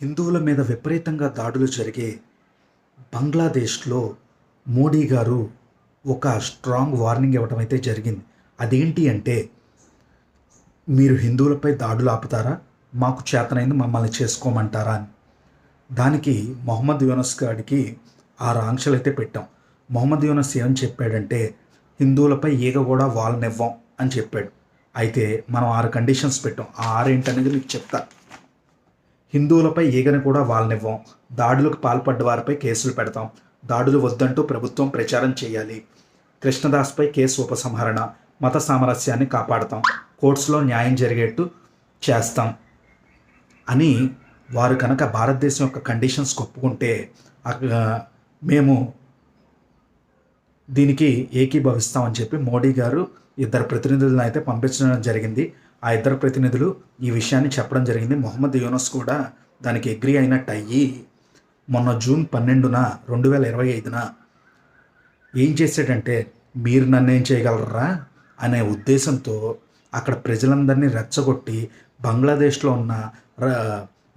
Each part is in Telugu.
హిందువుల మీద విపరీతంగా దాడులు జరిగే బంగ్లాదేశ్లో మోడీ గారు ఒక స్ట్రాంగ్ వార్నింగ్ ఇవ్వడం అయితే జరిగింది. అదేంటి అంటే, మీరు హిందువులపై దాడులు ఆపుతారా, మాకు చేతనైంది మమ్మల్ని చేసుకోమంటారా అని. దానికి మొహమ్మద్ యూనస్ గారికి 6 ఆంక్షలు అయితే పెట్టాం. మొహమ్మద్ యూనస్ ఏం చెప్పాడంటే, హిందువులపై ఈగ కూడా వాలనివ్వం అని చెప్పాడు. అయితే మనం 6 కండిషన్స్ పెట్టాం. ఆ 6 ఏంటనేది మీకు చెప్తా. హిందువులపై ఈగను కూడా వాలనివ్వం, దాడులకు పాల్పడ్డ వారిపై కేసులు పెడతాం, దాడులు వద్దంటూ ప్రభుత్వం ప్రచారం చేయాలి, కృష్ణదాస్పై కేసు ఉపసంహరణ, మత సామరస్యాన్ని కాపాడతాం, కోర్ట్స్లో న్యాయం జరిగేట్టు చేస్తాం అని వారు కనుక భారతదేశం యొక్క కండిషన్స్ ఒప్పుకుంటే మేము దీనికి ఏకీభవిస్తామని చెప్పి మోడీ గారు 2 ప్రతినిధులను అయితే పంపించడం జరిగింది. ఆ 2 ప్రతినిధులు ఈ విషయాన్ని చెప్పడం జరిగింది. మొహమ్మద్ యూనస్ కూడా దానికి అగ్రీ అయినట్టు అయ్యి మొన్న జూన్ 12న 2025న ఏం చేశాడంటే, మీరు నన్ను ఏం చేయగలరా అనే ఉద్దేశంతో అక్కడ ప్రజలందరినీ రెచ్చగొట్టి బంగ్లాదేశ్లో ఉన్న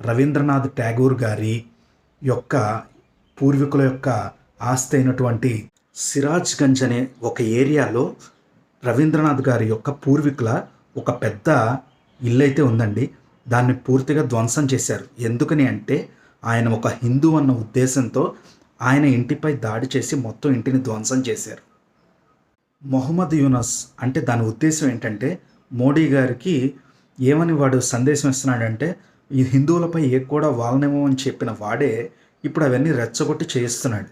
రవీంద్రనాథ్ ఠాగూర్ గారి యొక్క పూర్వీకుల యొక్క ఆస్తి అయినటువంటి సిరాజ్గంజ్ అనే ఒక ఏరియాలో రవీంద్రనాథ్ గారి యొక్క పూర్వీకుల ఒక పెద్ద ఇల్లు అయితే ఉందండి. దాన్ని పూర్తిగా ధ్వంసం చేశారు. ఎందుకని అంటే, ఆయన ఒక హిందూ అన్న ఉద్దేశంతో ఆయన ఇంటిపై దాడి చేసి మొత్తం ఇంటిని ధ్వంసం చేశారు. మొహమ్మద్ యూనస్ అంటే దాని ఉద్దేశం ఏంటంటే, మోడీ గారికి ఏమని వాడు సందేశం ఇస్తున్నాడంటే, ఈ హిందువులపై ఏ కూడా వాలనివ్వమని చెప్పిన వాడే ఇప్పుడు అవన్నీ రెచ్చగొట్టి చేయిస్తున్నాడు.